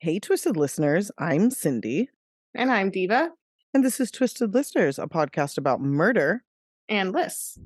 Hey, Twisted listeners, I'm Cindy, And I'm Diva and this is Twisted Listeners, a podcast about murder. and Liz.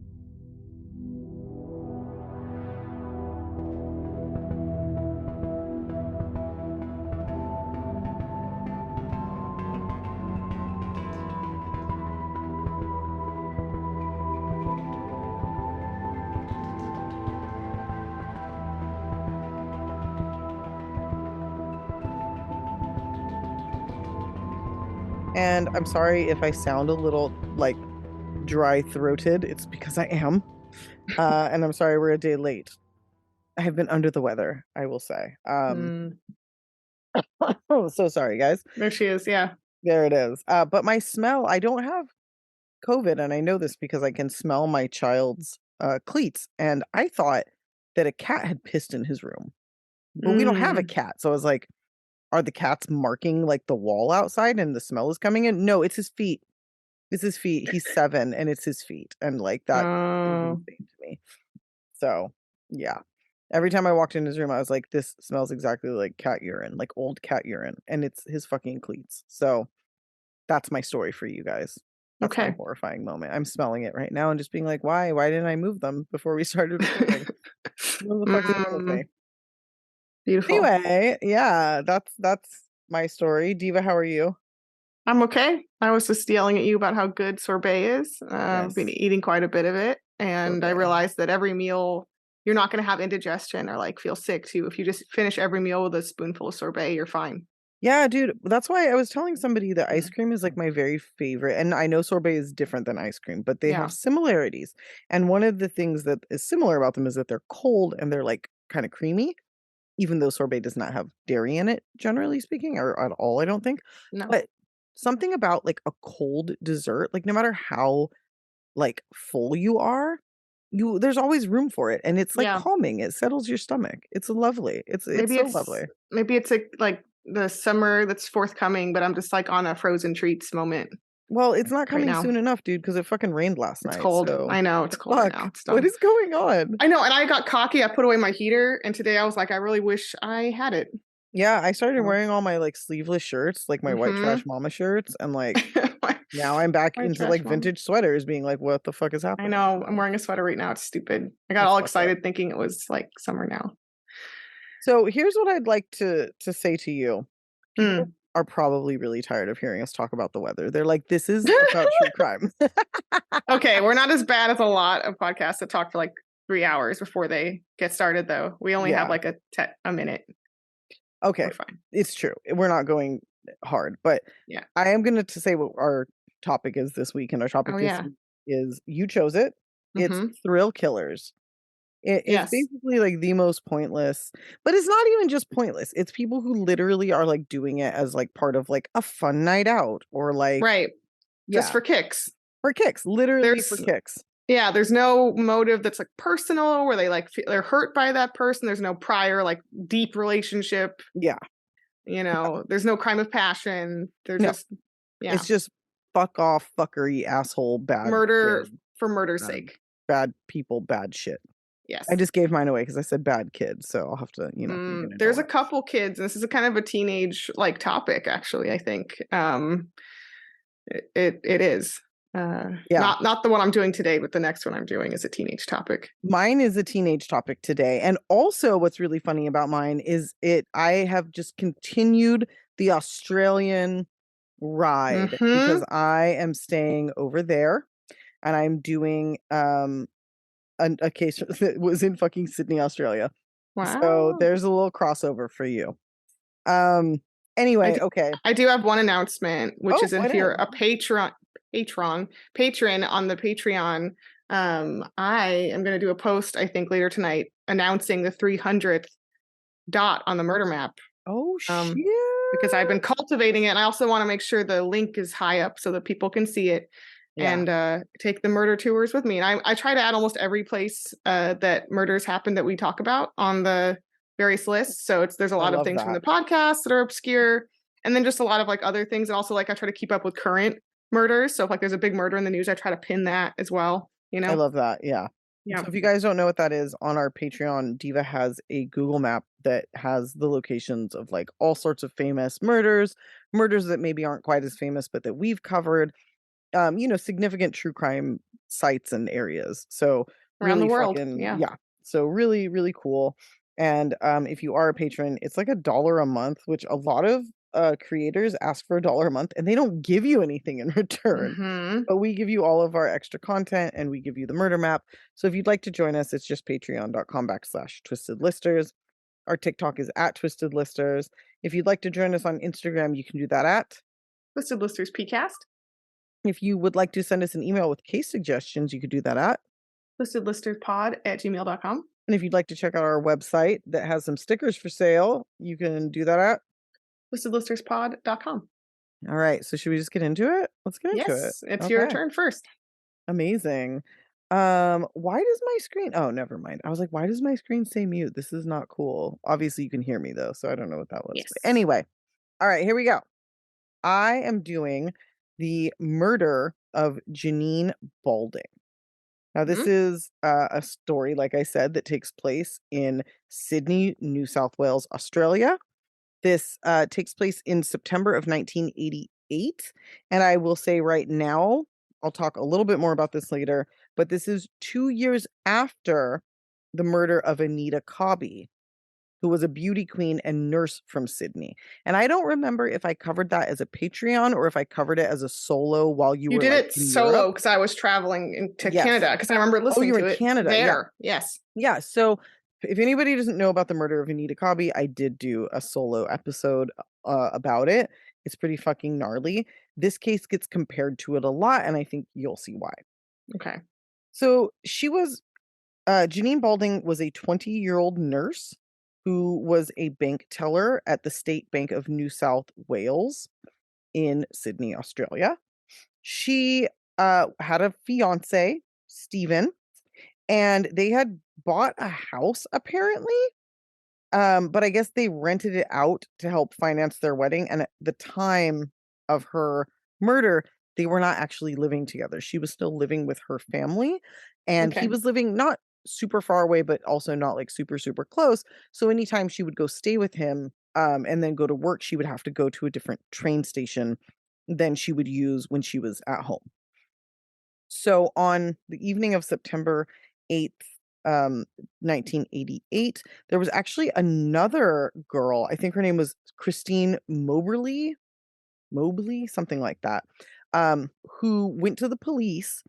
And I'm sorry if I sound a little like dry-throated. It's because I am. And I'm sorry we're a day late. I have been under the weather, I will say. Oh, so sorry, guys. There she is. Yeah. There it is. But my smell, I don't have COVID, and I know this because I can smell my child's cleats. And I thought that a cat had pissed in his room, but we don't have a cat. So I was like, are the cats marking like the wall outside and the smell is coming in? No, it's his feet. It's his feet. He's 7 and it's his feet. And like that is insane to me. So yeah. Every time I walked in his room, I was like, this smells exactly like cat urine, like old cat urine. And it's his fucking cleats. So that's my story for you guys. That's my Okay. horrifying moment. I'm smelling it right now and just being like, why? Why didn't I move them before we started recording? What the fuck's wrong with me? Beautiful. Anyway, yeah, that's my story. Diva, how are you? I'm okay. I was just yelling at you about how good sorbet is. I've been Yes. eating quite a bit of it. And I Sorbet. realized that every meal, you're not going to have indigestion or like feel sick too. If you just finish every meal with a spoonful of sorbet, you're fine. Yeah, dude, that's why I was telling somebody that ice cream is like my very favorite. And I know sorbet is different than ice cream, but they Yeah. have similarities. And one of the things that is similar about them is that they're cold and they're like kind of creamy, even though sorbet does not have dairy in it, generally speaking, or at all, I don't think. No. But something about like a cold dessert, like no matter how like full you are, there's always room for it. And it's like Yeah. calming. It settles your stomach. It's lovely. It's Maybe so it's lovely. maybe it's like the summer that's forthcoming, but I'm just like on a frozen treats moment. Well, it's not Right coming now. soon enough, dude, because it fucking rained last It's night. cold. So I know it's cold right now. fuck, It's what done. is going on? I know, and I got cocky. I put away my heater, and today I was like, I really wish I had it. Yeah, I started Oh. wearing all my like sleeveless shirts, like my white trash mama shirts, and like now I'm back My into trash like mom. vintage sweaters, being like, what the fuck is I happening? know. I'm wearing a sweater right now. It's stupid. I got It's all fucked up. excited thinking it was like summer now. So here's what I'd like to say to you. People are probably really tired of hearing us talk about the weather. They're like, this is about true crime. Okay, we're not as bad as a lot of podcasts that talk for like 3 hours before they get started, though. We only have like a minute. Okay, We're fine. it's true. We're not going hard, but Yeah. I am going to say what our topic is this week, and our topic this week is, you chose it. It's thrill killers. It's basically like the most pointless, but it's not even just pointless. It's people who literally are like doing it as like part of like a fun night out or like just for kicks. For kicks, literally for kicks. Yeah, there's no motive that's like personal where they like they're hurt by that person. There's no prior like deep relationship. Yeah. You know, there's no crime of passion. They're just It's just fuck off, fuckery, asshole, bad murder kid. for murder's sake. Bad people, bad shit. Yes. I just gave mine away because I said bad kid, so I'll have to, there's a couple kids, and this is a kind of a teenage like topic, actually, I think. It is. Not the one I'm doing today, but the next one I'm doing is a teenage topic. Mine is a teenage topic today. And also what's really funny about mine is I have just continued the Australian ride because I am staying over there and I'm doing a case that was in fucking Sydney, Australia. Wow. So there's a little crossover for you. Anyway, okay. I do have one announcement, which is if you're a patron on the Patreon, I am going to do a post, I think, later tonight announcing the 300th dot on the murder map. Oh, shit. Because I've been cultivating it. And I also want to make sure the link is high up so that people can see it and take the murder tours with me. And I try to add almost every place that murders happen that we talk about on the various lists. So there's a lot of things from the podcast that are obscure, and then just a lot of like other things. And also like I try to keep up with current murders. So if like there's a big murder in the news, I try to pin that as well. You know, I love that. Yeah. Yeah. So if you guys don't know what that is, on our Patreon, Diva has a Google map that has the locations of like all sorts of famous murders, murders that maybe aren't quite as famous, but that we've covered, significant true crime sites and areas. So Around the really world. fucking, Yeah. yeah. So really, really cool. And if you are a patron, it's like $1 a month, which a lot of creators ask for $1 a month and they don't give you anything in return. Hmm. But we give you all of our extra content and we give you the murder map. So if you'd like to join us, it's just patreon.com/twisted listers. Our TikTok is at twisted listers. If you'd like to join us on Instagram, you can do that at. Twisted Blisters PCast. If you would like to send us an email with case suggestions, you could do that at. TwistedListersPod@gmail.com. And if you'd like to check out our website that has some stickers for sale, you can do that at. TwistedListersPod.com. All right. So should we just get into it? Let's get into it. Yes, it's your Okay. turn first. Amazing. Why does my screen oh, never mind. I was like, why does my screen say mute? This is not cool. Obviously you can hear me though, so I don't know what that was. But Yes. anyway, all right, here we go. I am doing the murder of Janine Balding. Now, this Mhm. is a story, like I said, that takes place in Sydney, New South Wales, Australia. This takes place in September of 1988. And I will say right now, I'll talk a little bit more about this later, but this is 2 years after the murder of Anita Cobby, who was a beauty queen and nurse from Sydney. And I don't remember if I covered that as a Patreon or if I covered it as a solo while you You were did like it in Europe. solo because I was traveling to Yes. Canada because I remember Oh, listening you're to in it Canada. Yeah. there. Yes. Yeah, so if anybody doesn't know about the murder of Anita Cobby, I did do a solo episode about it. It's pretty fucking gnarly. This case gets compared to it a lot, and I think you'll see why. Okay. So Janine Balding was a 20-year-old nurse who was a bank teller at the State Bank of New South Wales in Sydney, Australia. She had a fiance, Stephen, and they had bought a house apparently. But I guess they rented it out to help finance their wedding, and at the time of her murder, they were not actually living together. She was still living with her family, and he Okay. was living not super far away, but also not like super, super close. So anytime she would go stay with him, and then go to work, she would have to go to a different train station than she would use when she was at home. So on the evening of September 8th, 1988, there was actually another girl. I think her name was Christine Mobley, something like that, who went to the police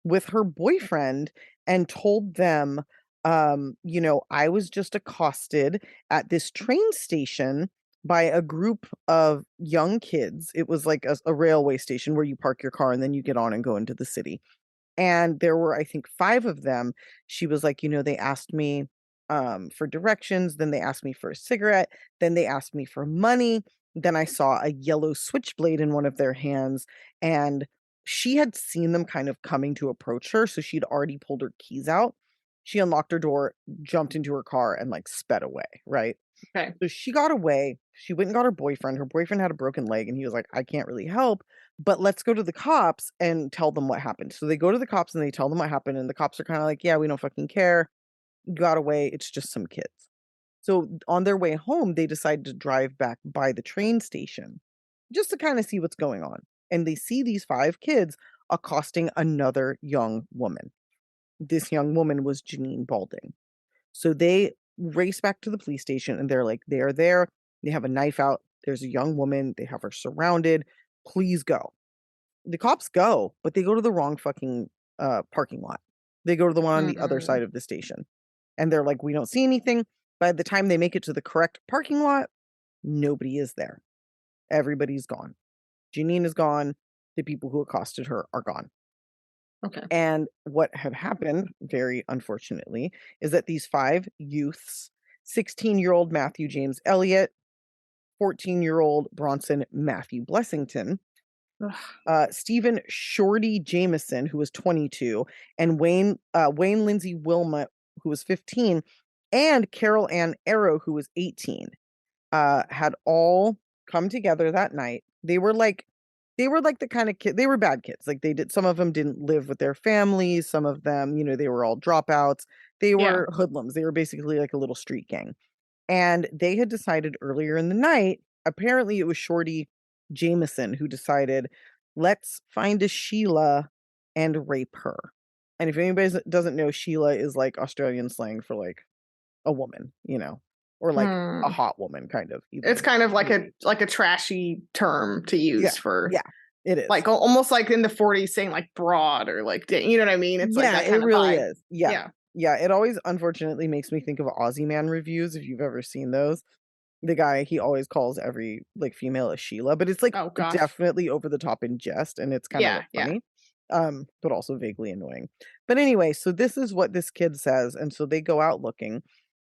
with her boyfriend and told them, I was just accosted at this train station by a group of young kids. It was like a railway station where you park your car and then you get on and go into the city. And there were, I think, 5 of them. She was like, they asked me, for directions, then they asked me for a cigarette, then they asked me for money, then I saw a yellow switchblade in one of their hands, and she had seen them kind of coming to approach her, so she'd already pulled her keys out. She unlocked her door, jumped into her car, and, like, sped away, right? Okay. So she got away. She went and got her boyfriend. Her boyfriend had a broken leg, and he was like, "I can't really help, but let's go to the cops and tell them what happened." So they go to the cops and they tell them what happened, and the cops are kinda like, "Yeah, we don't fucking care. You got away. It's just some kids." So on their way home, they decide to drive back by the train station just to kinda see what's going on, and they see these 5 kids accosting another young woman. This young woman was Janine Balding. So they race back to the police station and they're like, they are there. They have a knife out. There's a young woman. They have her surrounded. Please go. The cops go, but they go to the wrong fucking parking lot. They go to the one on the other Mhm. side of the station. And they're like, we don't see anything. By the time they make it to the correct parking lot, nobody is there. Everybody's gone. Janine is gone. The people who accosted her are gone. Okay. And what had happened, very unfortunately, is that these 5 youths, 16-year-old Matthew James Elliott, 14-year-old Bronson Matthew Blessington, Ugh. Stephen Shorty Jameson, who was 22, and Wayne Lindsay Wilmot, who was 15, and Carol Ann Arrow, who was 18, had all come together that night. They were like they were like the kind of kid, they were bad kids. Like some of them didn't live with their families. Some of them, they were all dropouts. They Yeah. were hoodlums. They were basically like a little street gang. And they had decided earlier in the night, apparently it was Shorty Jameson who decided, let's find a Sheila and rape her. And if anybody doesn't know, Sheila is like Australian slang for like a woman, or like a Hmm. hot woman, kind of It's even. kind of like a trashy term to Yeah, use for yeah, it is. like almost like in the 40s saying like broad or like you know what I mean? It's like Yeah, that it kind of really vibe. is. Yeah. Yeah. Yeah, it always unfortunately makes me think of Aussie Man reviews, if you've ever seen those. The guy, he always calls every, like, female a Sheila, but it's, like, Oh gosh. definitely over the top in jest, and it's kinda, Yeah, like, yeah. funny, but also vaguely annoying. But anyway, so this is what this kid says, and so they go out looking.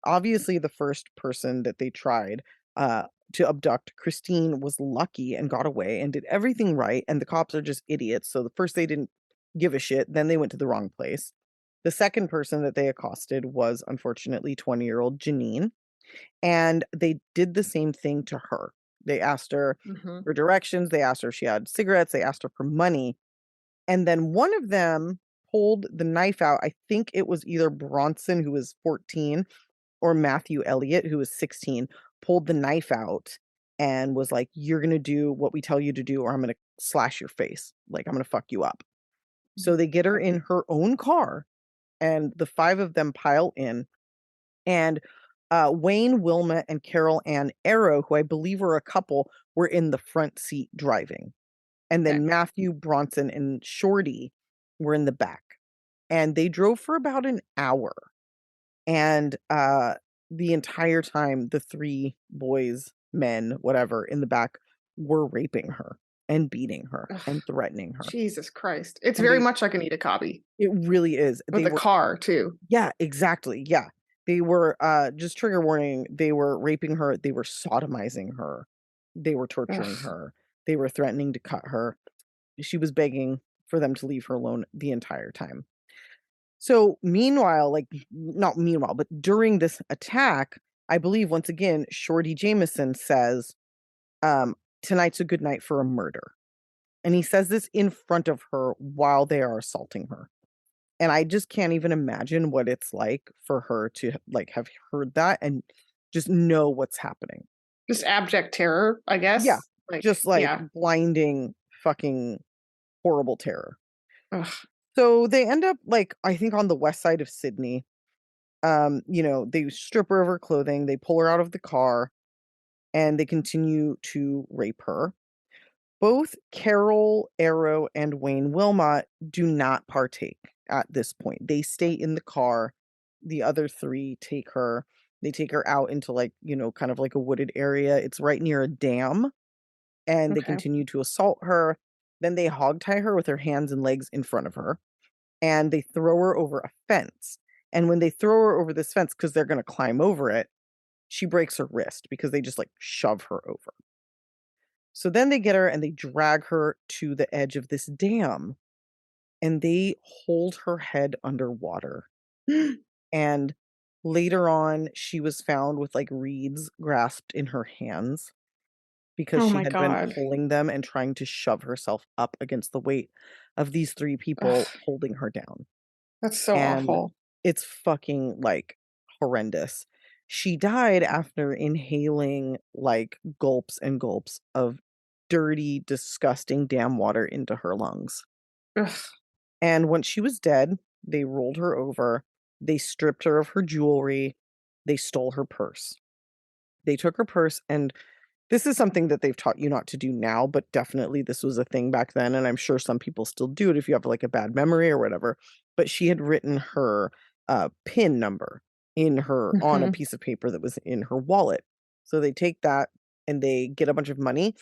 Obviously, the first person that they tried, to abduct, Christine, was lucky and got away and did everything right, and the cops are just idiots, so the first they didn't give a shit, then they went to the wrong place. The second person that they accosted was, unfortunately, 20-year-old Janine, and they did the same thing to her. They asked her Hmm. for directions, they asked her if she had cigarettes, they asked her for money, and then one of them pulled the knife out. I think it was either Bronson, who was 14, or Matthew Elliott, who was 16, pulled the knife out and was like, "You're gonna do what we tell you to do, or I'm gonna slash your face. Like, I'm gonna fuck you up." So they get her in her own car, and the 5 of them pile in, and, Wayne, Wilma, and Carol Ann Arrow, who I believe were a couple, were in the front seat driving. And Okay. then Matthew, Bronson, and Shorty were in the back. And they drove for about an hour. And, the entire time, the 3 boys, men, whatever, in the back were raping her and beating her Ugh, and threatening her. Jesus Christ. It's And very much like Anita Cobby it really is. with They the were car too. Yeah, exactly, yeah. They were, just trigger warning, they were raping her, they were sodomizing her, they were torturing Ugh. her, they were threatening to cut her. She was begging for them to leave her alone the entire time. So, meanwhile, like, not meanwhile, but during this attack, I believe once again, Shorty Jameson says, um, "Tonight's a good night for a murder." And he says this in front of her while they are assaulting her. And I just can't even imagine what it's like for her to, like, have heard that and just know what's happening. Just abject terror, I Yeah, guess. Like, just, like, yeah. blinding, fucking horrible terror. Ugh. So, they end up, like, I think on the west side of Sydney, they strip her of her clothing, they pull her out of the car, and they continue to rape her. Both Carol Arrow and Wayne Wilmot do not partake at this point. They stay in the car. The other 3 take her. They take her out into, like, kind of like a wooded area. It's right near a dam, and they Okay. continue to assault her. Then they hogtie her with her hands and legs in front of her, and they throw her over a fence. And when they throw her over this fence, because 'cause they're gonna climb over it, she breaks her wrist because they just, like, shove her over. So then they get her and they drag her to the edge of this dam, and they hold her head underwater. And later on, she was found with, like, reeds grasped in her hands because Oh she my had been God. pulling them and trying to shove herself up against the weight of these 3 people Ugh, holding her down. that's so And awful. it's fucking, like, horrendous. She died after inhaling, like, gulps and gulps of dirty, disgusting dam water into her lungs. Ugh. And when she was dead, they rolled her over, they stripped her of her jewelry, they stole her purse. They took her purse, and this is something that they've taught you not to do now, but definitely this was a thing back then, and I'm sure some people still do it if you have, like, a bad memory or whatever, but she had written her, PIN number on a Mhm. piece of paper that was in her wallet. So they take that, and they get a bunch of money,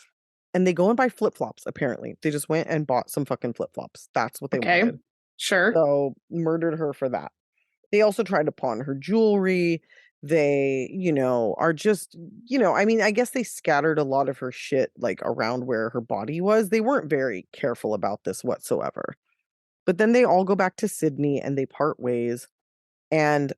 and they go and buy flip-flops, apparently. They just went and bought some fucking flip-flops. That's what they Okay. wanted. Sure. So, murdered her for that. They also tried to pawn her jewelry. They, are just, I mean, I guess they scattered a lot of her shit, like, around where her body was. They weren't very careful about this whatsoever. But then they all go back to Sydney and they part ways, and,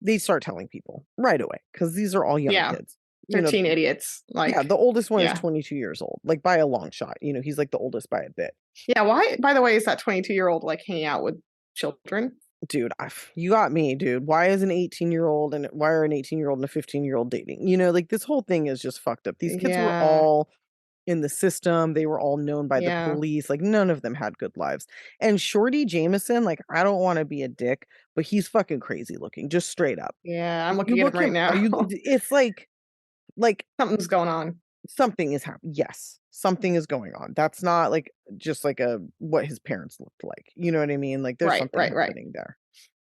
they start telling people right away because these are all young Yeah. kids. you They're know, teen idiots. yeah, Like, the oldest one is yeah. 22 years old, like by a long shot. He's like the oldest by a bit. Yeah. Why, by the way, is that 22-year-old like hanging out with children? Dude, you got me, dude. Why is an 18-year-old and why are an 18-year-old and a 15-year-old dating? Like this whole thing is just fucked up. These kids were Yeah. all in the system. They were all known by the Yeah. police. Like none of them had good lives. And Shorty Jameson, like I don't want to be a dick, but he's fucking crazy looking, just straight up. Yeah. I'm You looking at him look right him, are now. you it's like Something's going on. something is happening. Yes, something is going on. That's not like just like a what his parents looked like. You know what I mean? Like there's Right. something Right. Right. happening there.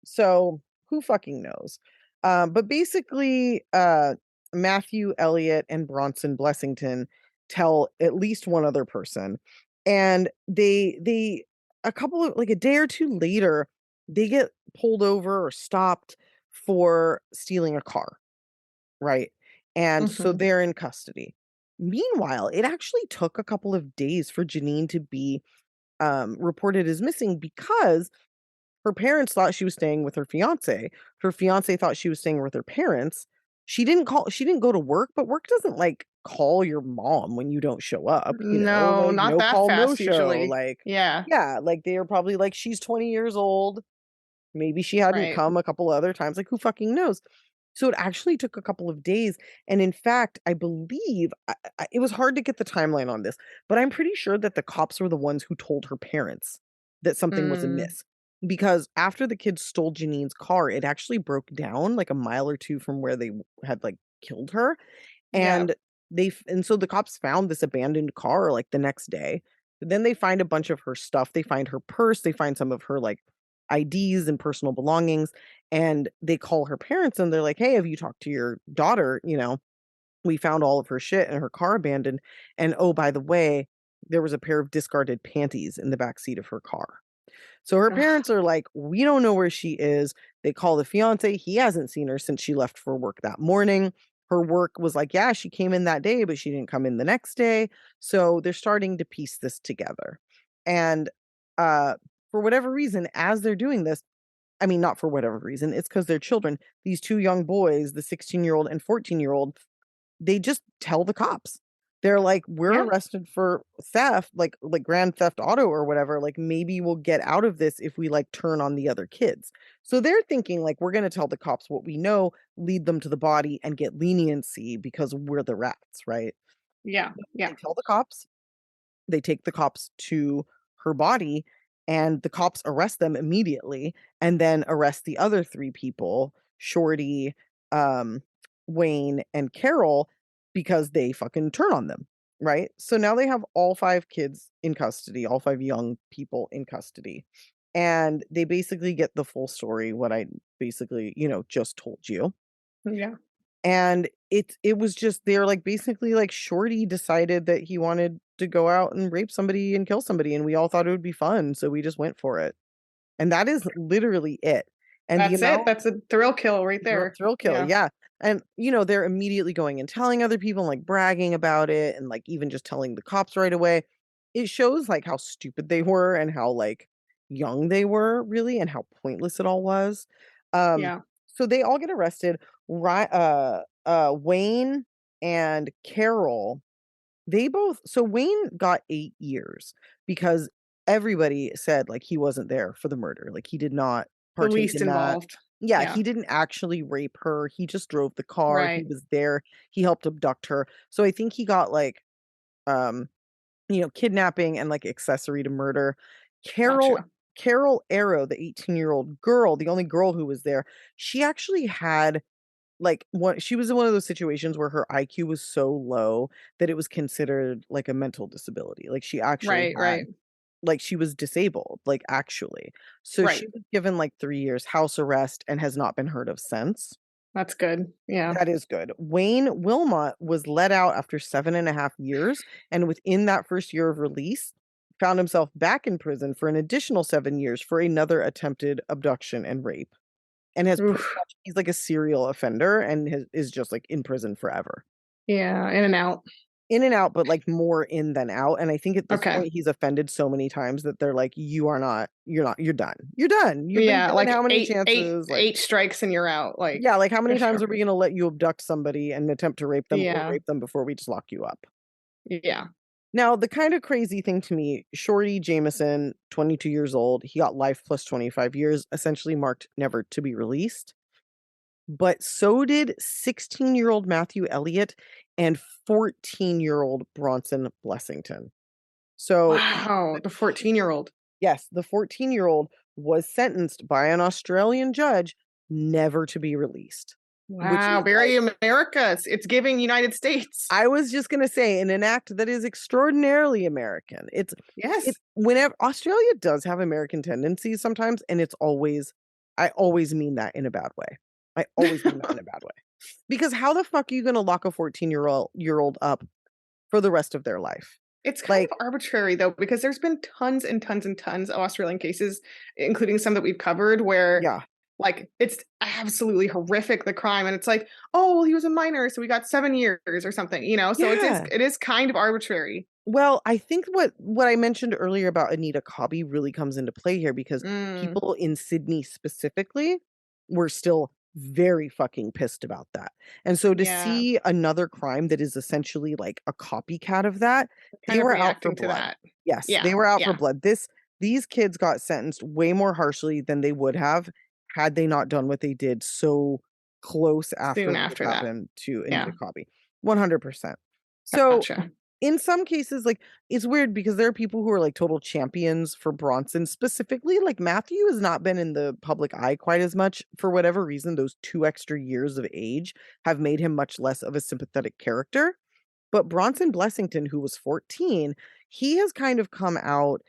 So who fucking knows? But basically, Matthew Elliott and Bronson Blessington tell at least one other person, and they a couple of like a day or two later, they get pulled over or stopped for stealing a car, right? And so Hmm. they're in custody. Meanwhile, it actually took a couple of days for Janine to be reported as missing because her parents thought she was staying with her fiancé. Her fiancé thought she was staying with her parents. She didn't go to work, but work doesn't like call your mom when you don't show up, No, like not no that call, no fast show. usually. Like, Yeah. yeah, like they are probably like, she's 20 years old. Maybe she hadn't Right. come a couple other times. Like, who fucking knows? So it actually took a couple of days. And in fact, I believe it was hard to get the timeline on this, but I'm pretty sure that the cops were the ones who told her parents that something was Mm, amiss. Because after the kids stole Janine's car, it actually broke down like a mile or two from where they had like killed her. yeah. And and so the cops found this abandoned car like the next day. Then they find a bunch of her stuff. They find her purse, they find some of her like IDs and personal belongings, and they call her parents and they're like, "Hey, have you talked to your daughter? We found all of her shit and her car abandoned. And oh, by the way, there was a pair of discarded panties in the back seat of her car." So her Ugh, parents are like, "We don't know where she is." They call the fiance. He hasn't seen her since she left for work that morning. Her work was like, "Yeah, she came in that day, but she didn't come in the next day." So they're starting to piece this together. And uh, for whatever reason, as they're doing this, I mean, not for whatever reason, it's because they're children. These two young boys, the 16-year-old and 14-year-old, they just tell the cops. They're like, "We're yeah. arrested for theft, like grand theft auto or whatever. Like maybe we'll get out of this if we like turn on the other kids." So they're thinking like we're going to tell the cops what we know, lead them to the body and get leniency because we're the rats, right? Yeah. They Yeah. tell the cops, they take the cops to her body, and the cops arrest them immediately and then arrest the other 3 people, Shorty, um, Wayne, and Carol, because they fucking turn on them, right? So now they have all 5 kids in custody, all 5 young people in custody, and they basically get the full story, what I basically, just told you. Yeah. And it was just they're like basically like Shorty decided that he wanted to go out and rape somebody and kill somebody, and we all thought it would be fun, so we just went for it. And that is literally it. And the That's it. amount That's a thrill kill right there. thrill kill, Yeah. yeah. And they're immediately going and telling other people and like bragging about it and like even just telling the cops right away. It shows like how stupid they were and how like young they were really and how pointless it all was. Um Yeah. so they all get arrested. Right Wayne and Carol, they both so Wayne got 8 years because everybody said, like, he wasn't there for the murder, like, he did not The partake least in that. involved. Yeah, Yeah. he didn't actually rape her, he just drove the car, he Right. was there, he helped abduct her, so I think he got, like, um, kidnapping and, like, accessory to murder. Carol Gotcha. Carol Arrow, the 18-year-old girl, the only girl who was there, she actually had like, one she was in one of those situations where her IQ was so low that it was considered like a mental disability. Like, she actually Right. had Right. like, she was disabled, like, actually. So she Right. was given, like, 3 years house arrest and has not been heard of since. That's good. Yeah. That is good. Wayne Wilmot was let out after 7.5 years, and within that first year of release, found himself back in prison for an additional 7 years for another attempted abduction and rape. And has pretty Oof. much he's like a serial offender and is just, like, in prison forever. Yeah. In and out. In and out, but like more in than out. And I think at this Okay. point he's offended so many times that they're like, you're done. You're done. You've been Yeah, given like how many eight, eight, chances? Like, eight strikes and you're out. Like, yeah, like how for many times sure. are we gonna let you abduct somebody and attempt to rape them or Yeah. rape them before we just lock you up? Yeah. Now, the kind of crazy thing to me, Shorty Jameson, 22 years old, he got life plus 25 years, essentially marked never to be released. But so did 16-year-old Matthew Elliott and 14-year-old Bronson Blessington. So, Wow. the The 14-year-old. yes, the 14-year-old was sentenced by an Australian judge never to be released, which Wow. is like Very America. It's giving United States. I was just gonna say in an act that is extraordinarily American. It Yes. whenever Australia does have American tendencies sometimes, and I always mean that in a bad way. I always mean that in a bad way. Because how the fuck are you gonna lock a 14-year-old up for the rest of their life? It's kind Like, of arbitrary though, because there's been tons and tons and tons of Australian cases, including some that we've covered, where yeah. like it's absolutely horrific the crime, and it's like, oh well, he was a minor, so we got 7 years or something, you know. So Yeah. it is kind of arbitrary. Well, I think what I mentioned earlier about Anita Cobby really comes into play here because Mm, people in Sydney specifically were still very fucking pissed about that. And so to yeah, see another crime that is essentially like a copycat of that, they kind of were out for reacting to blood. that. Yes, Yeah, they were out for yeah. blood. These kids got sentenced way more harshly than they would have had they not done what they did so close after Soon what had after that. happened to Yeah, Anita Cobby. 100%. So gotcha. in some cases, like, it's weird because there are people who are, like, total champions for Bronson specifically, like, Matthew has not been in the public eye quite as much. For whatever reason, those 2 extra years of age have made him much less of a sympathetic character, but Bronson Blessington, who was 14, he has kind of come out,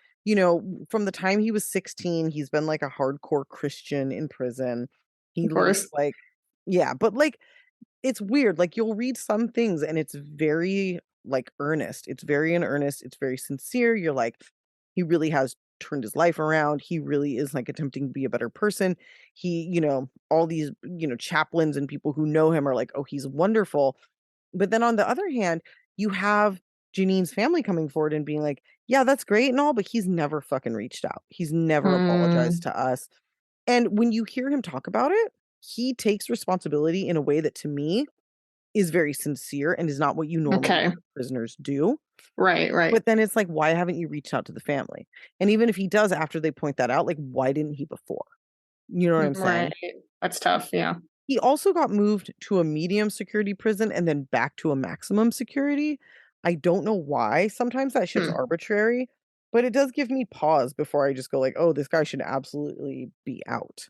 from the time he was 16, he's been, like, a hardcore Christian in prison. He Of lives, course. like yeah, but, like, it's weird, like, you'll read some things and it's very, like, earnest. It's very in earnest, it's very sincere, you're like, "He really has turned his life around, he really is, like, attempting to be a better person." All these, chaplains and people who know him are like, "Oh, he's wonderful." But then on the other hand, you have Janine's family coming forward and being like, "Yeah, that's great and all, but he's never fucking reached out. He's never apologized Mm, to us." And when you hear him talk about it, he takes responsibility in a way that to me is very sincere and is not what you normally okay. hear prisoners do. Right, right, But then it's like, why haven't you reached out to the family? And even if he does after they point that out, like, why didn't he before? You know what I'm right. saying? That's tough. Yeah. He also got moved to a medium security prison and then back to a maximum security. I don't know why. Sometimes that shit's Hmm. arbitrary, but it does give me pause before I just go like, "Oh, this guy should absolutely be out."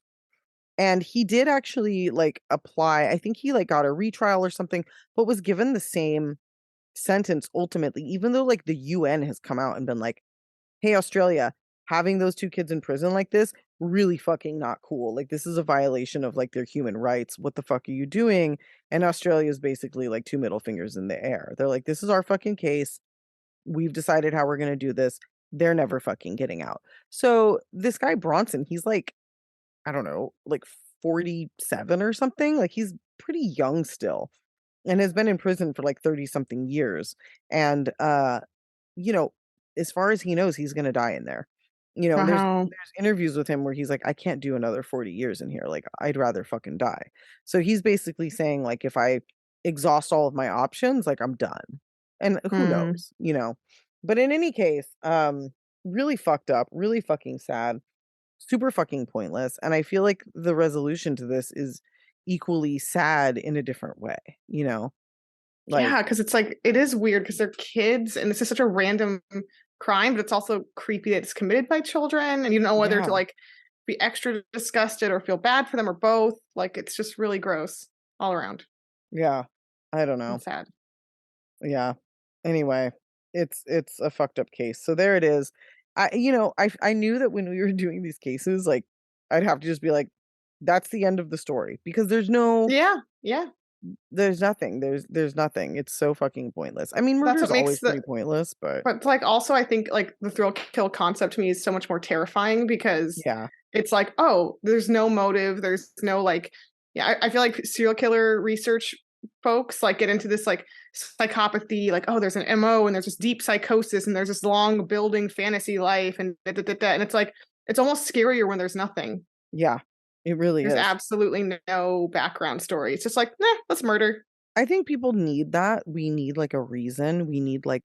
And he did actually, like, apply. I think he, like, got a retrial or something, but was given the same sentence ultimately, even though, like, the UN has come out and been like, "Hey, Australia, having those 2 kids in prison like this, really fucking not cool. Like, this is a violation of, like, their human rights. What the fuck are you doing?" And Australia's basically, like, 2 middle fingers in the air. They're like, "This is our fucking case. We've decided how we're gonna do this." They're never fucking getting out. So, this guy Bronson, he's like, I don't know, like 47 or something. Like, he's pretty young still and has been in prison for like 30 something years. And you know, as far as he knows, he's gonna die in there. And Wow. there's interviews with him where he's like, "I can't do another 40 years in here. Like, I'd rather fucking die." So he's basically saying, like, if I exhaust all of my options, like, I'm done. And who Mm. knows? But in any case, really fucked up, really fucking sad, super fucking pointless. And I feel like the resolution to this is equally sad in a different way, you know? Like, Yeah, because it's like it is weird because they're kids and it's just such a random crime, but it's also creepy that it's committed by children and you don't know whether to yeah, like be extra disgusted or feel bad for them or both. Like it's just really gross all around yeah. I don't and know. sad. Yeah. Anyway, it's a fucked up case. So there it is. I knew that when we were doing these cases, like, I'd have to just be like, that's the end of the story because Yeah, yeah. there's nothing. There's nothing. It's so fucking pointless. I mean, That's murder what is makes always the pretty pointless, but but like also I think like the thrill kill concept to me is so much more terrifying because yeah. it's like, oh, there's no motive, there's no like yeah, I feel like serial killer research folks like get into this like psychopathy, like, oh, there's an MO and there's this deep psychosis and there's this long building fantasy life and and it's like it's almost scarier when there's nothing. Yeah, it really There's is. absolutely no background story. It's just like, nah, let's murder. I think people need that. We need like a reason. We need like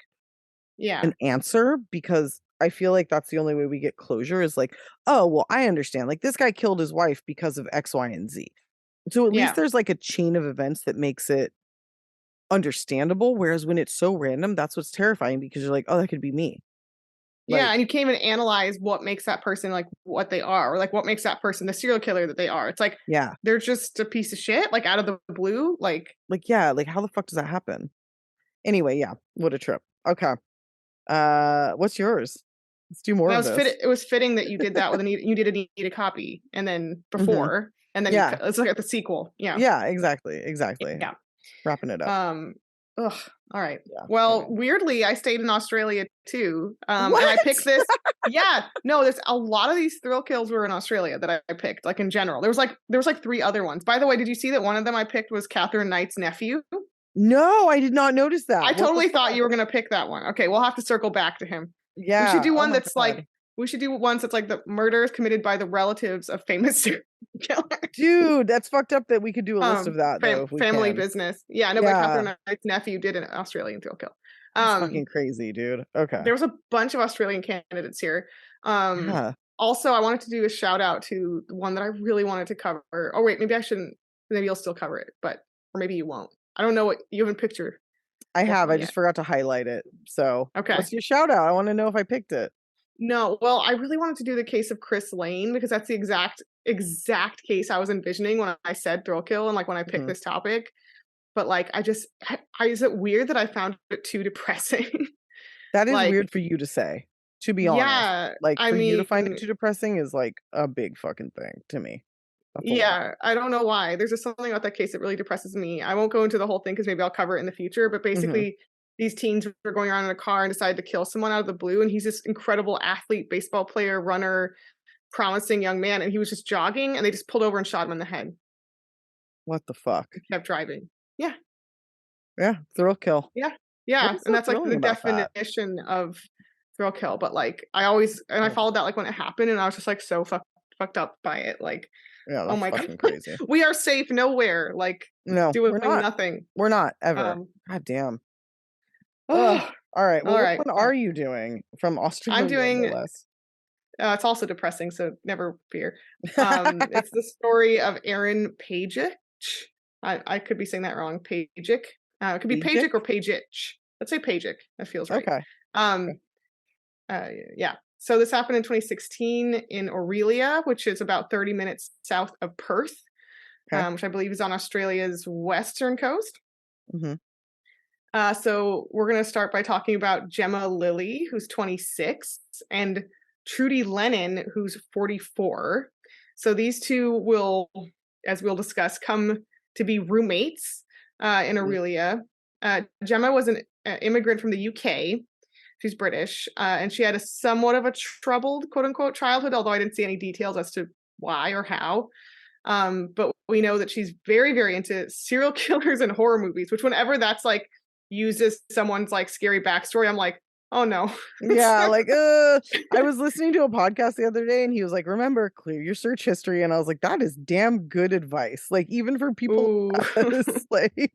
Yeah. an answer because I feel like that's the only way we get closure is like, oh, well, I understand. Like this guy killed his wife because of X, Y, and Z. So at least Yeah. there's like a chain of events that makes it understandable. Whereas when it's so random, that's what's terrifying because you're like, oh, that could be me. Yeah, Like, and you can't even analyze what makes that person like what they are, or like what makes that person the serial killer that they are. It's like yeah. they're just a piece of shit, like out of the blue. Like, yeah, like how the fuck does that happen? Anyway, yeah, what a trip. Okay. What's yours? Let's do more that of was this. it was fitting that you did that with you did a need a copy and then Mhm. before and then Yeah. let's look at the sequel. Yeah. Yeah, exactly. Exactly. Yeah. Wrapping it up. Um ugh, all right. Yeah. Well, Anyway. weirdly, I stayed in Australia too. And I picked What? this. Yeah, no, there's a lot of these thrill kills were in Australia that I picked, like in general. There was like three other ones. By the way, did you see that one of them I picked was Catherine Knight's nephew? No, I did not notice I that. What the totally thought fuck? you were gonna pick that one. Okay, we'll have to circle back to him. We should Yeah. do Oh one my that's like god. we should do ones that's like the murders committed by the relatives of famous serial killers. Dude, that's fucked up that we could do a list of that though if we Family can. business. Yeah, no, but Yeah. Catherine Knight's nephew did an Australian thrill kill. That's Um, fucking crazy, dude. Okay. there was a bunch of Australian candidates here. Um, Yeah. also, I wanted to do a shout out to the one that I really wanted to cover. Oh wait, maybe I shouldn't. Maybe you'll still cover it, but or maybe you won't. I don't know what you haven't pictured I this have. one I yet. just forgot to highlight it. So, Okay. what's your shout out? I want to know if I picked it. No, well, I really wanted to do the case of Chris Lane because that's the exact case I was envisioning when I said thrill kill and like when I picked Mhm. this topic. But like is it weird that I found it too depressing? That is Like, weird for you to say, to be honest. yeah, Like, I for you to find it mean, too depressing is like a big fucking thing to me. That's a lot. yeah, I don't know why. There's just something about that case that really depresses me. I won't go into the whole thing because maybe I'll cover it in the future. But Mhm. basically, these teens were going around in a car and decided to kill someone out of the blue. And he's this incredible athlete, baseball player, runner, promising young man. And he was just jogging and they just pulled over and shot him in the head What the fuck? and kept driving. Yeah. Yeah, thrill kill. Yeah. What Yeah. is And so that's like thrilling the about that? definition of thrill kill. But like I Ugh. followed that like when it happened and I was just like so fucked up by it. Like, Yeah, oh that's my God, fucking crazy. we are safe nowhere, like No, doing we're not. nothing. We're not ever. Um God damn. Ugh. oh, All right. Well, all which right. one All are right. you doing from I'm Australia, no doing less? it's also depressing, so never fear. It's the story of Aaron Pajic. I could be saying that wrong. Pajic. It could be Egypt? Pajic or Pajic. Let's say Pajic. That feels right. Okay. Um, yeah. So this happened in 2016 in Aurelia, which is about 30 minutes south of Perth, Okay. which I believe is on Australia's western coast. Mhm. So we're going to start by talking about Gemma Lilly, who's 26, and Trudy Lennon, who's 44. So these two will, as we'll discuss, come to be roommates in Mm. Aurelia. Gemma was an immigrant from the UK. She's British, and she had a somewhat of a troubled, quote unquote, childhood, although I didn't see any details as to why or how. But we know that she's very, very into serial killers and horror movies, which whenever that's like used as someone's like scary backstory, I'm like, oh no. Yeah, like, I was listening to a podcast the other day and he was like, "Remember, clear your search history." And I was like, "That is damn good advice." Like, even for people Ooh. like us, like,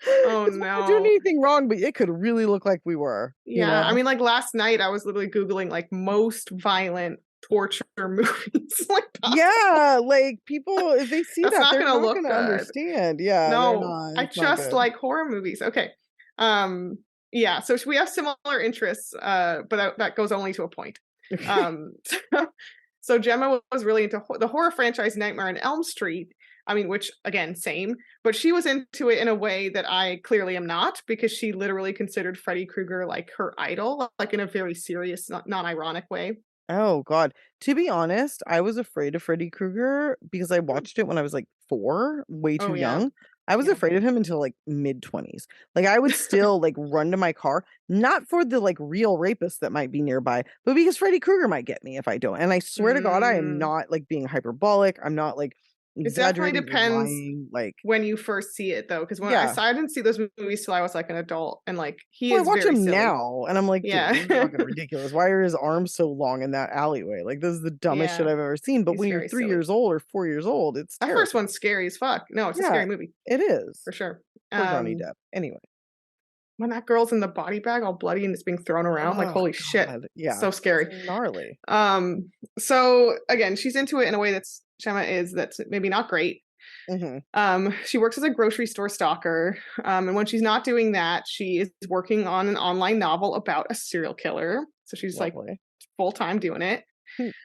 Oh 'cause we're not doing no. anything wrong, but it could really look like we were, you Yeah. I know? mean, like last night I was literally Googling like most violent torture movies like possible. Yeah, like, people, if they see That's that, not they're gonna not look gonna good. understand. Yeah, they're No, not. I It's not just good. like horror movies. Okay. Um, yeah, so we have similar interests, but that goes only to a point. Um, so Gemma was really into the horror franchise Nightmare on Elm Street. I mean, which again, same, but she was into it in a way that I clearly am not because she literally considered Freddy Krueger like her idol, like in a very serious, not ironic way. Oh god. To be honest, I was afraid of Freddy Krueger because I Hmm. watched it when I was, like, 4, way Oh too yeah, young. I was yeah. afraid of him until, like, mid-20s. Like, I would still, like, run to my car, not for the, like, real rapist that might be nearby, but because Freddy Krueger might get me if I don't, and I swear to God, I am Mm, not, like, being hyperbolic, I'm not, like, It definitely exaggerating or depends lying, like when you first see it though, because when yeah. I didn't see those movies till I was like an adult, and like he Well, I is watch very him silly. now, and I'm like, "Dude, Yeah. this is fucking ridiculous. Why are his arms so long in that alleyway? Like, this is the dumbest shit Yeah, I've ever seen." But he's when you're very 3 silly. years old or 4 years old, it's That first terrifying. one's scary as fuck. No, it's a Yeah, scary movie it is. for sure. Poor Johnny Depp. Anyway. When that girl's in the body bag all bloody and it's being thrown around, like Oh holy shit, god. Yeah, so it's scary. gnarly. So again, she's into it in a way that's maybe not great. Mhm. She works as a grocery store stalker, and when she's not doing that, she is working on an online novel about a serial killer. So she's like Lovely. full time doing it.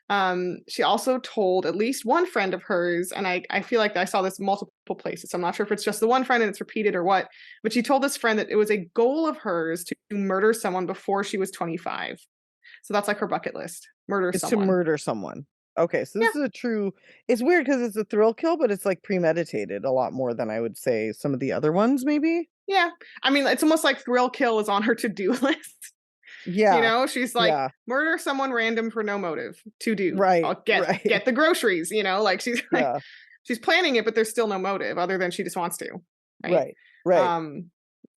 Hmm. She also told at least one friend of hers, and I feel like I saw this multiple places. So I'm not sure if it's just the one friend and it's repeated or what, but she told this friend that it was a goal of hers to murder someone before she was 25. So that's like her bucket list: murder Is to someone. murder someone. Okay, so Yeah, this is a true it's weird because it's a thrill kill, but it's, like, premeditated a lot more than I would say some of the other ones maybe? yeah. I mean, it's almost like thrill kill is on her to do list. Yeah. She's like, Yeah. murder someone random for no motive to do. Right, I'll get right. the groceries, like she's like Yeah. she's planning it, but there's still no motive other than she just wants to. Right. Right, right.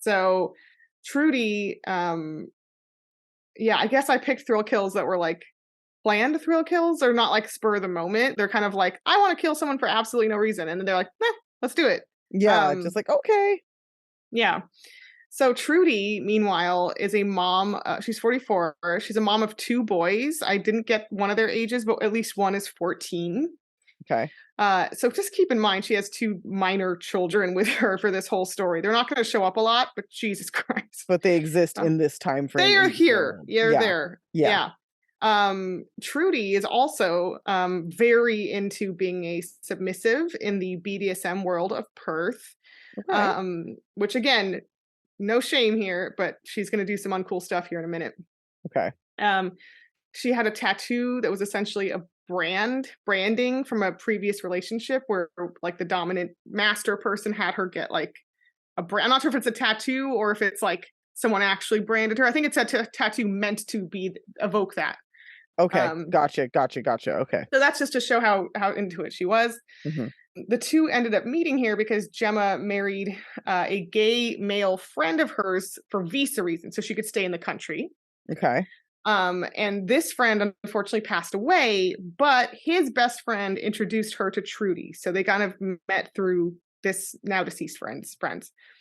So Trudy, yeah, I guess I picked thrill kills that were like planned thrill kills or not like spur of the moment. They're kind of like, I want to kill someone for absolutely no reason. And then they're like, let's do it. Yeah, just Um, like, "Okay." yeah. So Trudy, meanwhile, is a mom. She's 44. She's a mom of two boys. I didn't get one of their ages, but at least one is 14. Okay. So just keep in mind she has two minor children with her for this whole story. They're not going to show up a lot, but Jesus Christ. But they exist Uh, in this time they frame are in this here. world. They're Yeah. there. Yeah. Yeah. Trudy is also very into being a submissive in the BDSM world of Perth. Okay. Which again, no shame here, but she's going to do some uncool stuff here in a minute. Okay. Um, she had a tattoo that was essentially a branding from a previous relationship where like the dominant master person had her get like a brand. I'm not sure if it's a tattoo or if it's like someone actually branded her. I think it's a tattoo meant to be evoke that. Okay. Um, Gotcha, gotcha, gotcha. Okay. so that's just to show how into it she was. Mhm. The two ended up meeting here because Gemma married a gay male friend of hers for visa reasons, so she could stay in the country. Okay. And this friend unfortunately passed away, but his best friend introduced her to Trudy. So they kind of met through this now deceased friends.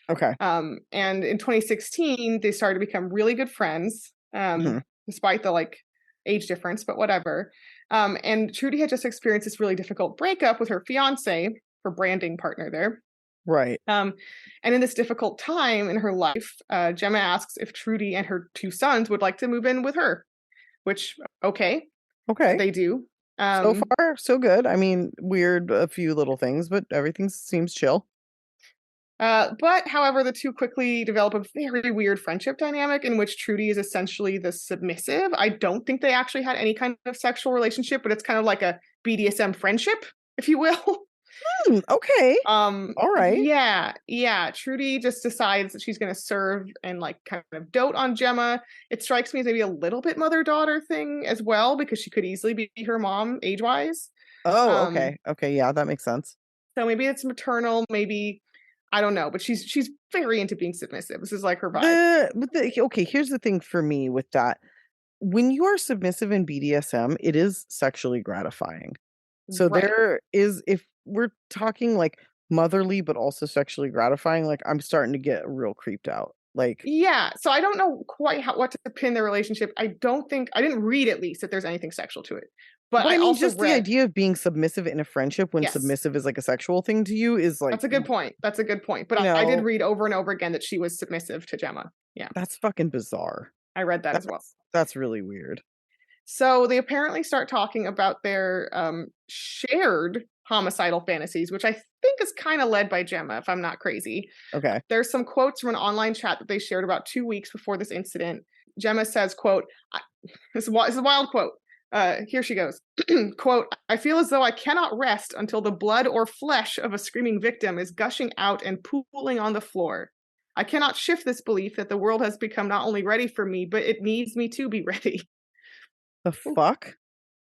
Okay. And in 2016, they started to become really good friends, Mhm. despite the like age difference, but whatever. And Trudy had just experienced this really difficult breakup with her fiance, her branding partner there. Right. And in this difficult time in her life, Gemma asks if Trudy and her two sons would like to move in with her, which, okay, Okay. they do. So Um, far, so good. I mean, weird a few little things, but everything seems chill. but however, the two quickly develop a very weird friendship dynamic in which Trudy is essentially the submissive. I don't think they actually had any kind of sexual relationship, but it's kind of like a BDSM friendship, if you will. Okay. Alright. Yeah. Trudy just decides that she's gonna serve and like kind of dote on Gemma. It strikes me as maybe a little bit mother-daughter thing as well, because she could easily be her mom age-wise. Oh, Um, okay. Okay, yeah, that makes sense. so maybe it's maternal, maybe I don't know, but she's very into being submissive. This is like her vibe. Okay, here's the thing for me with that. When you are submissive in BDSM, it is sexually gratifying. So Right. there is if we're talking, like, motherly, but also sexually gratifying, like, I'm starting to get real creeped out. Like Yeah. So I don't know quite what to pin their relationship. I didn't read at least that there's anything sexual to it. But but I I mean, also just the read, idea of being submissive in a friendship when yes, submissive is, like, a sexual thing to you is, like, that's a good point. That's a good point. But you I did know, read over and over again that she was submissive to Gemma. Yeah, that's fucking bizarre. I read that as well. That's really weird. So they apparently start talking about their shared homicidal fantasies, which I think is kind of led by Gemma, if I'm not crazy. Okay. There's some quotes from an online chat that they shared about 2 weeks before this incident. Gemma says, quote, this is a wild quote. Here she goes. Quote, I feel as though I cannot rest until the blood or flesh of a screaming victim is gushing out and pooling on the floor. I cannot shift this belief that the world has become not only ready for me, but it needs me to be ready. The fuck?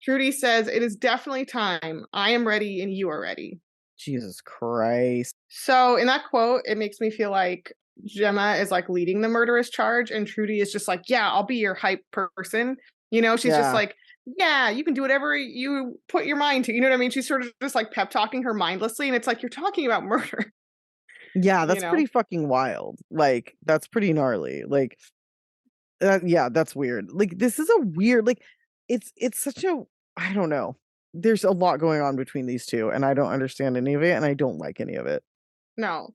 Trudy says, it is definitely time. I am ready and you are ready. Jesus Christ. So in that quote, it makes me feel like Gemma is like leading the murderous charge, and Trudy is just like, yeah, I'll be your hype person. You know, she's just Yeah. like, yeah, you can do whatever you put your mind to. You know what I mean? She's sort of just like pep talking her mindlessly, and it's like you're talking about murder. Yeah, You that's pretty know? fucking wild. Like, that's pretty gnarly. Like, yeah, that's weird. Like, this is a weird, like, it's such a, I don't know. There's a lot going on between these two, and I don't understand any of it, and I don't like any of it. No.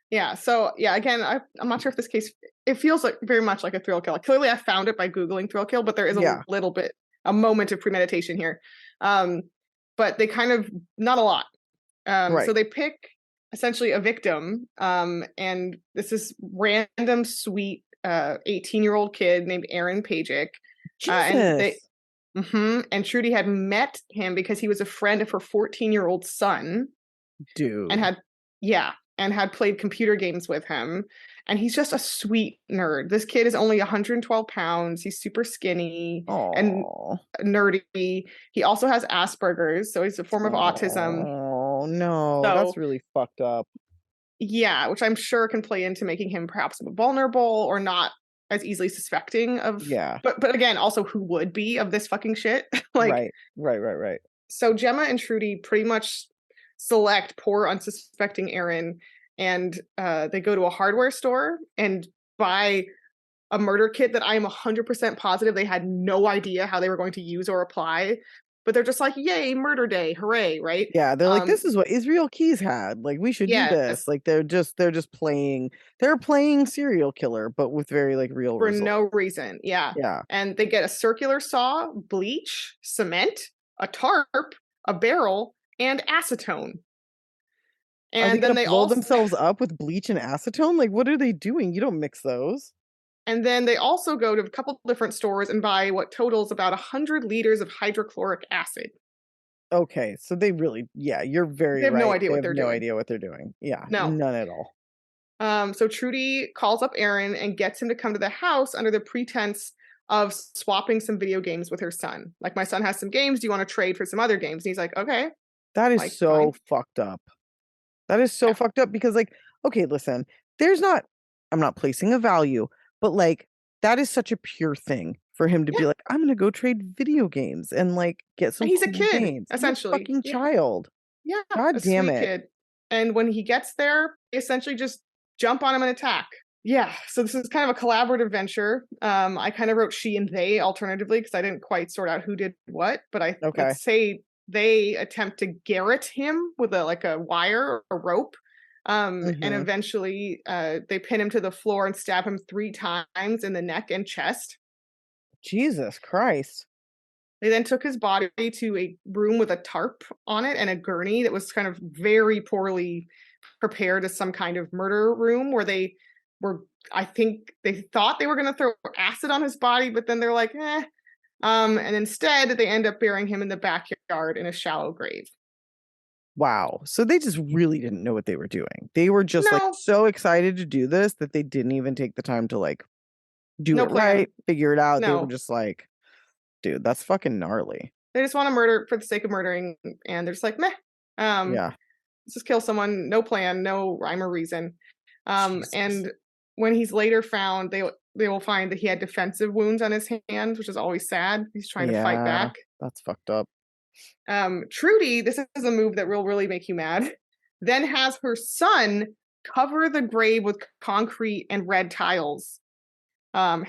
Yeah. So yeah, again, I'm not sure if this case it feels like very much like a thrill kill. Clearly, I found it by googling thrill kill, but there is a Yeah, little bit a moment of premeditation here. Um, but they kind of not a lot. So right. they pick essentially a victim, and this is random sweet 18-year-old kid named Aaron Pajic, and they. Jesus, And Trudy had met him because he was a friend of her 14-year-old son and dude. had yeah and had played computer games with him, and he's just a sweet nerd. This kid is only 112 pounds. He's super skinny and Oh, nerdy. He also has Asperger's, so he's a form of autism. oh no, that's So really fucked up. yeah, which I'm sure can play into making him perhaps vulnerable or not as easily suspecting of, Yeah, but again, also who would be of this fucking shit. Like, right, right, right, right. so Gemma and Trudy pretty much select poor unsuspecting Aaron, and they go to a hardware store and buy a murder kit that I am 100% positive they had no idea how they were going to use or apply, but they're just like, yay, murder day, hooray, right? Yeah, they're like, um this is what Israel Keys had. Like, we should do yes, this. Like, they're just playing. They're playing serial killer, but with very like real for results. no reason. Yeah. Yeah. And they get a circular saw, bleach, cement, a tarp, a barrel, and acetone. Are they And then gonna they blow also themselves up with bleach and acetone? Like, what are they doing? You don't mix those. go to a couple different stores and buy what totals about 100 liters of hydrochloric acid. Okay, so they really, yeah, you're They very have no right. idea They what have they're no doing. idea what they're doing. Yeah, No. none at all. So Trudy calls up Aaron and gets him to come to the house under the pretense of swapping some video games with her son. Like, my son has some games. Do you want to trade for some other games? And he's like, okay, That is like, fine. so fucked up. That is so Yeah. fucked up because, like, okay, listen, there's not, I'm not placing a value, but like, that is such a pure thing for him to Yeah. be like, I'm gonna go trade video games and like get And some he's a cool kid, games. He's a essentially. fucking Yeah. child. Yeah. A God damn sweet it. kid. And when he gets there, they essentially just jump on him and attack. Yeah. So this is kind of a collaborative venture. I kind of wrote she and they alternatively because I didn't quite sort out who did what, but Okay. let's say they attempt to garrote him with a wire or a rope. And Mm-hmm. eventually they pin him to the floor and stab him 3 times in the neck and chest. Jesus Christ. They then took his body to a room with a tarp on it and a gurney that was kind of very poorly prepared as some kind of murder room where they were, I think they thought they were going to throw acid on his body, but then they're like, eh. And instead, they end up burying him in the backyard in a shallow grave. Wow. So they just really didn't know what they were doing. They were just like No, so excited to do this that they didn't even take the time to like do no it right, plan. figure it out. They were No. just like, dude, that's fucking gnarly. They just want to murder for the sake of murdering, and they're just like, meh. Um, Yeah. let's just kill someone, no plan, no rhyme or reason. Jesus. And when he's later found, they will find that he had defensive wounds on his hands, which is always sad. He's trying to fight Yeah. back. That's fucked up. Trudy, this is a move that will really make you mad, then has her son cover the grave with concrete and red tiles. Um,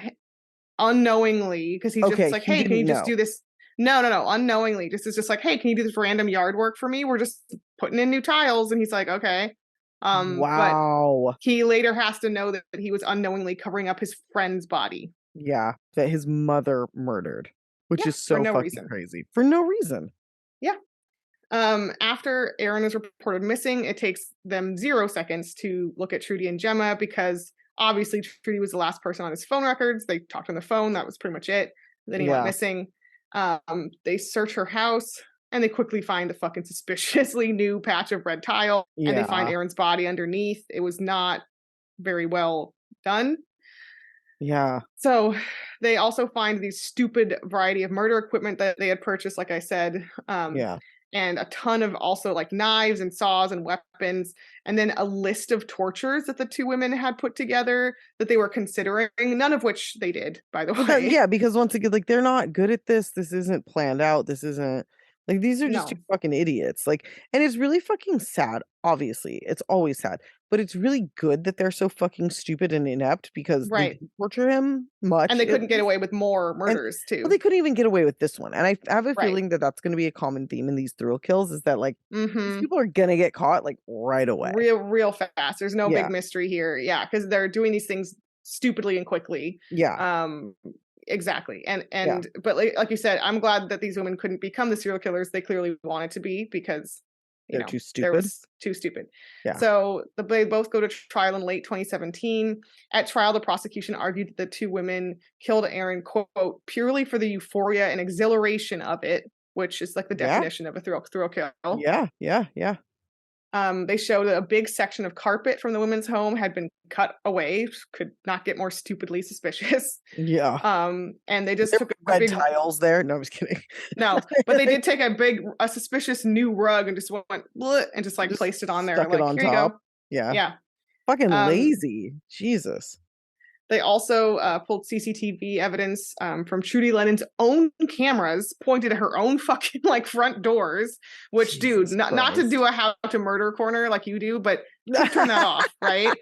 Unknowingly, because he's just Okay, like, he hey, can didn't you just know. do this? No, no, no, unknowingly. Just is just like, hey, can you do this random yard work for me? We're just putting in new tiles. And he's like, okay. But Wow. he later has to know that he was unknowingly covering up his friend's body. Yeah, that his mother murdered, which Yeah, is for so no fucking reason. crazy. For no reason. Yeah. After Aaron is reported missing, it takes them 0 seconds to look at Trudy and Gemma because obviously Trudy was the last person on his phone records. They talked on the phone. That was pretty much it. Then he went Yeah. missing. They search her house and they quickly find the fucking suspiciously new patch of red tile and they find Yeah. Aaron's body underneath. It was not very well done. Yeah. So they also find these stupid variety of murder equipment that they had purchased, like I said. Yeah. and a ton of also like knives and saws and weapons, and then a list of tortures that the two women had put together that they were considering, none of which they did, by the way. Because once again, like they're not good at this. This isn't planned out. This isn't like these are just two No, fucking idiots. Like, and it's really fucking sad. Obviously, it's always sad, but it's really good that they're so fucking stupid and inept because they right. didn't torture him And much they at couldn't get least. away with more And murders well, too. they couldn't even get away with this one. And I have a Right. feeling that that's going to be a common theme in these thrill kills is that like these Mm-hmm. people are gonna get caught like right away. Real fast. There's no Yeah, big mystery here. Yeah, because they're doing these things stupidly and quickly. yeah, Um, exactly. And yeah. but like you said, I'm glad that these women couldn't become the serial killers they clearly wanted to be because They're too there stupid. was too stupid. Yeah. So they both go to trial in late 2017. At trial, the prosecution argued that the two women killed Aaron, quote, purely for the euphoria and exhilaration of it, which is like the Yeah. definition of a thrill kill. Yeah. Yeah. Yeah. They showed that a big section of carpet from the women's home had been cut away, could not get more stupidly suspicious. Yeah. And they just There took were a red big tiles there. No, I'm just kidding. no, but they did take a suspicious new rug and just went bleh, and just like Just placed it on there, stuck it like on here you top. go. Yeah. Yeah. Fucking Um, lazy. Jesus. They also pulled CCTV evidence from Trudy Lennon's own cameras, pointed at her own fucking like front doors. Which, dude, Jesus not to Christ. do a how to murder corner like you do, but could have turned that off, right?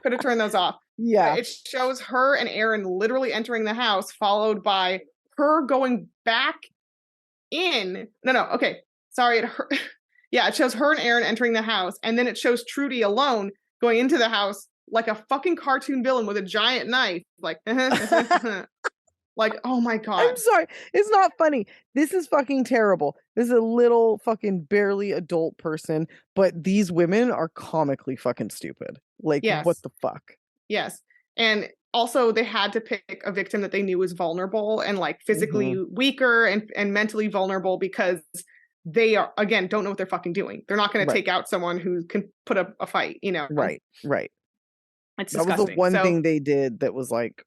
Could have turned those off. Yeah. It shows her and Aaron literally entering the house, followed by her going back in. No, okay, sorry. Yeah, it shows her and Aaron entering the house, and then it shows Trudy alone going into the house like a fucking cartoon villain with a giant knife, like, like, oh my I'm god, sorry. It's not funny. This is fucking terrible. This is a little fucking barely adult person, but these women are comically fucking stupid. Like, what yes, the fuck? yes, and also they had to pick a victim that they knew was vulnerable and like Hmm. physically weaker and mentally vulnerable because they are again don't know what they're fucking doing. They're not going to Right. take out someone who can put up a fight. Right. Right. It's That was the disgusting. one So thing they did that was like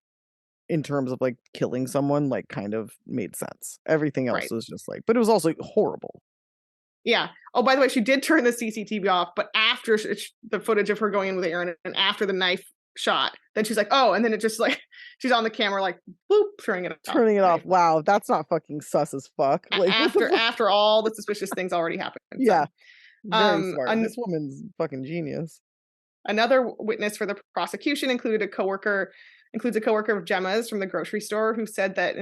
in terms of like killing someone, like kind of made sense. Everything else right. was just like, but it was also horrible. Yeah. Oh, by the way, she did turn the CCTV off, but after the footage of her going in with Aaron and after the knife shot, then she's like, oh, and then it just like she's on the camera like, boop, turning it off. Turning it off. Right. Wow, that's not fucking sus as fuck. Like, what the fuck? After all the suspicious things already happened. Yeah, So, very smart. an- This woman's fucking genius. another witness for the prosecution includes a coworker of Gemma's from the grocery store who said that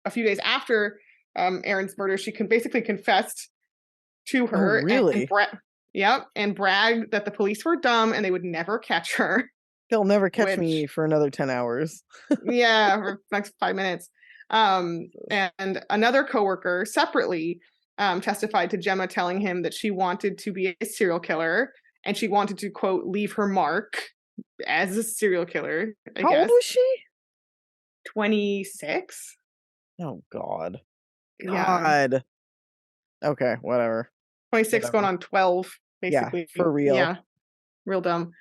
a few days after Aaron's murder, she basically confessed to Oh, her really? and bragged that the police were dumb and they would never catch her. They'll never catch me Which, for another 10 hours. yeah, for the next 5 minutes. And another coworker separately testified to Gemma telling him that she wanted to be a serial killer and she wanted to, quote, leave her mark as a serial killer, I How old guess. was she? 26? Oh, God. Yeah. God. Okay, whatever. 26 going on 12, Yeah, basically. for real. Yeah. Real dumb.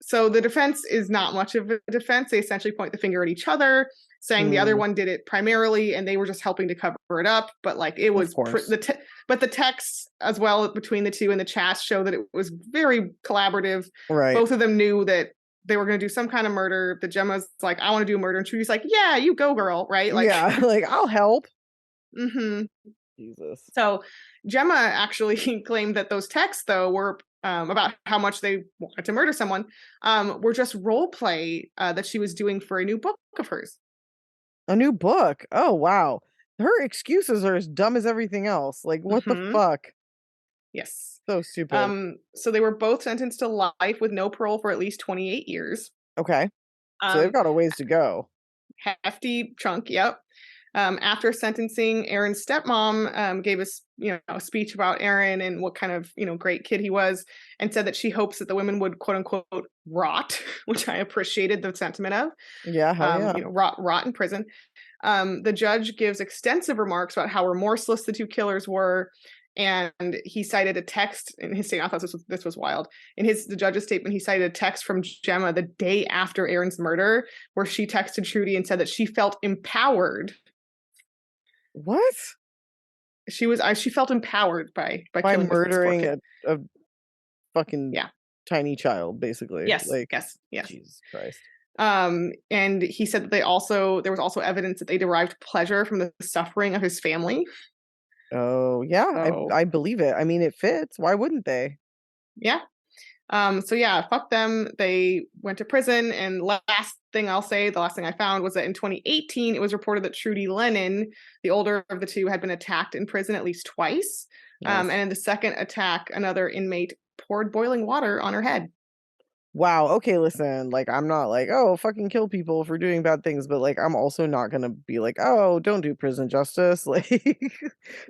So the defense is not much of a defense. They essentially point the finger at each other, saying the other one did it primarily and they were just helping to cover it up. But like it was, but the texts as well between the two and the chats show that it was very collaborative. Right. Both of them knew that they were going to do some kind of murder. The Gemma's like, I want to do a murder. And Trudy's like, yeah, you go, girl. Right. Like, yeah, like I'll help. Mm-hmm. Jesus. So Gemma actually claimed that those texts, though, were about how much they wanted to murder someone, were just role play that she was doing for a new book of hers. A new book. Oh, wow. Her excuses are as dumb as everything else. Like, what the fuck? Yes. So stupid. So they were both sentenced to life with no parole for at least 28 years. Okay. So they've got a ways to go. Hefty chunk, yep. After sentencing, Aaron's stepmom gave us, a speech about Aaron and what kind of, great kid he was, and said that she hopes that the women would quote unquote rot, which I appreciated the sentiment of. Yeah, hell yeah. Rot in prison. The judge gives extensive remarks about how remorseless the two killers were, and he cited a text in his statement. I thought this was wild. In the judge's statement, he cited a text from Gemma the day after Aaron's murder, where she texted Trudy and said that she felt empowered. What? she felt empowered by By killing this poor murdering kid. a fucking Yeah. tiny child, basically. Yes. Like, Yes. Yes. Jesus Christ. And he said that there was also evidence that they derived pleasure from the suffering of his family. Oh, yeah, So I believe it. I mean, it fits. Why wouldn't they? yeah. So yeah, fuck them. They went to prison. And last thing I'll say, the last thing I found was that in 2018, it was reported that Trudy Lennon, the older of the two, had been attacked in prison at least twice. And Nice. in the second attack, another inmate poured boiling water on her head. Wow, okay, listen, like, I'm not like, "Oh, fucking kill people for doing bad things," but, like, I'm also not gonna be like, "Oh, don't do prison justice." Like, I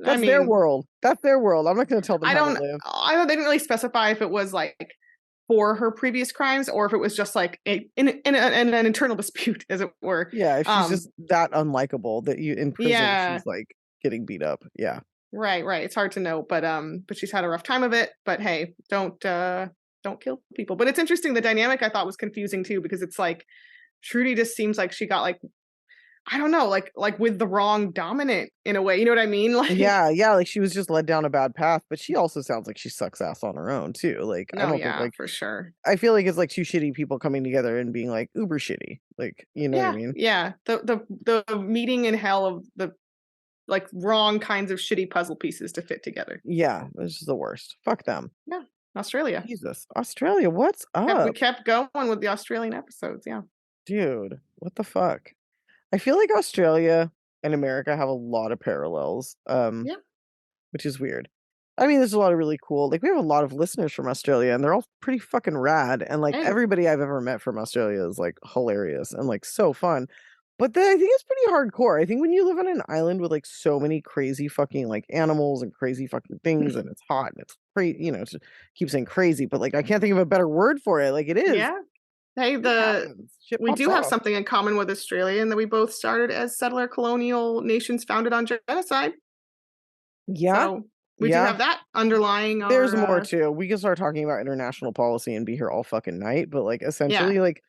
that's their mean, world. That's their world. I'm not gonna tell them how to live. they didn't really specify if it was like for her previous crimes or if it was just like in an internal dispute, as it were. Yeah, if she's just that unlikable that you in prison, Yeah, she's, like, getting beat up. Yeah. right. It's hard to know, but she's had a rough time of it. But hey, don't kill people. But it's interesting. The dynamic I thought was confusing too, because it's like Trudy just seems like she got like, I don't know, like with the wrong dominant in a way. You know what I mean? Like, Yeah, like, she was just led down a bad path, but she also sounds like she sucks ass on her own too. Like, I no, don't think, yeah, like, for sure. I feel like it's, like, 2 shitty people coming together and being, like, uber shitty. Like, you know what I Yeah, mean? yeah. The meeting in hell of the like wrong kinds of shitty puzzle pieces to fit together. Yeah, this is the worst. Fuck them. Yeah, Australia. Jesus. Australia, what's We up? kept going with the Australian episodes. Yeah, Dude, what the fuck? I feel like Australia and America have a lot of parallels, yeah. which is weird. I mean, there's a lot of really cool like, we have a lot of listeners from Australia, and they're all pretty fucking rad, and, like, Hey, everybody I've ever met from Australia is, like, hilarious and, like, so fun. But then I think it's pretty hardcore. I think when you live on an island with, like, so many crazy fucking, like, animals and crazy fucking things, and it's hot and it's you know, keep saying crazy, but, like, I can't think of a better word for it. Like, it is. yeah. Hey, Shit happens. Shit we pops do have off. something in common with Australia in that we both started as settler colonial nations founded on genocide. Yeah, So we do yeah. have that underlying There's our more too. We can start talking about international policy and be here all fucking night, but, like, yeah. essentially, like,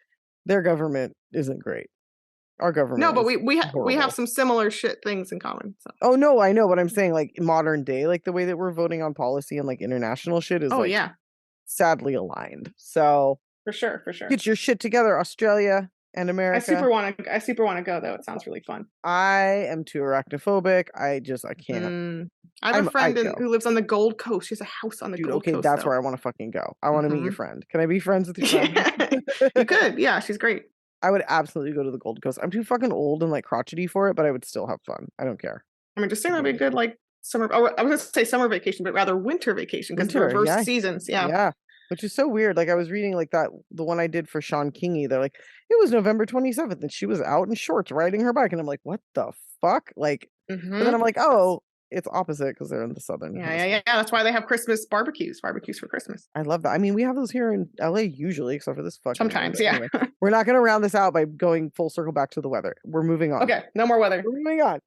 their government isn't great. Our No, government but is we have horrible. some similar shit things in common. So Oh, no, I know, but I'm saying, like, modern day, like, the way that we're voting on policy and, like, international shit is, oh like, yeah, sadly aligned. So, for sure, for sure. get your shit together, Australia and America. I super wanna go though. It sounds really fun. I am too arachnophobic. I can't. Mm. I have a I'd friend go. who lives on the Gold Coast. She has a house on the Dude, Gold okay, Coast that's though. where I wanna fucking go. I wanna meet your Mhm. friend. Can I be friends with your friend? Yeah. You could. Yeah, she's great. I would absolutely go to the Gold Coast. I'm too fucking old and, like, crotchety for it, but I would still have fun. I don't care. I mean, just saying It'd that'd be be a good, amazing. like, summer I was gonna say summer vacation, but rather winter vacation because the Winter, reversed yeah, seasons. Yeah. yeah, which is so weird. Like, I was reading, like, that the one I did for Sean Kingy, they're like, "It was November 27th, and she was out in shorts riding her bike," and I'm like, "What the fuck?" Like, but then Mhm. I'm like, "Oh, it's opposite because 'cause they're in the Southern Yeah. Hemisphere." That's why they have Christmas barbecues for Christmas. I love that. I mean, we have those here in LA usually, except for this fucking year, Sometimes, but yeah. anyway, we're not gonna round this out by going full circle back to the weather. We're moving on. Okay, no more weather. We're moving on.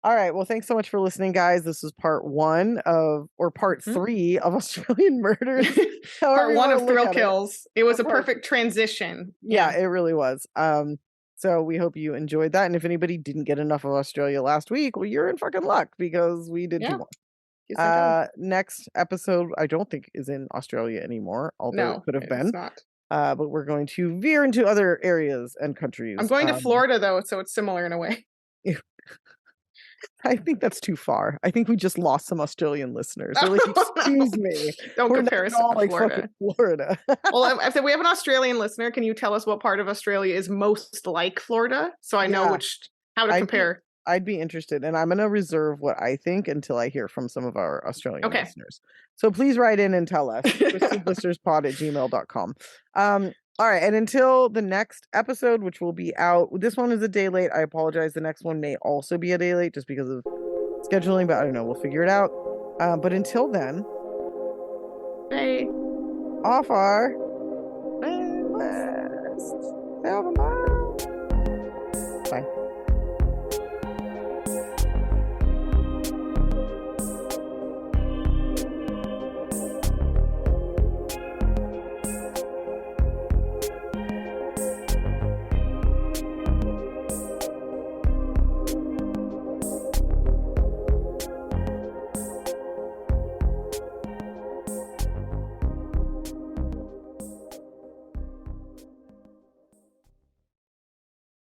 All right. Well, thanks so much for listening, guys. This is part 1 of or part Mhm. 3 of Australian murders, however Part you 1 wanna of look Thrill at it, Kills. It was or a part perfect transition. yeah, Yeah. it really was. So we hope you enjoyed that, and if anybody didn't get enough of Australia last week, well, you're in fucking luck because we did 2 Yeah. more. Keeps on coming. Next episode, I don't think is in Australia anymore, although it No, could have it's been. not. But we're going to veer into other areas and I'm countries. going to Florida though, so it's similar in a way. I think that's too far. I think we just lost some Australian listeners. They're like, Oh, "Excuse no. me, Don't we're not compare at us all to like fucking Florida. Florida." Well, if we have an Australian listener, can you tell us what part of Australia is most like Florida so I know Yeah, how to I'd be compare? I'd be interested, and I'm gonna reserve what I think until I hear from some of our Australian Okay. listeners. So please write in and tell us. twistedblisterspod@gmail.com. All right, and until the next episode, which will be out, this one is a day late. I apologize. The next one may also be a day late just because of scheduling, but I don't know. We'll figure it out. But until then, Hey. off our Bye. list. Bye. Bye.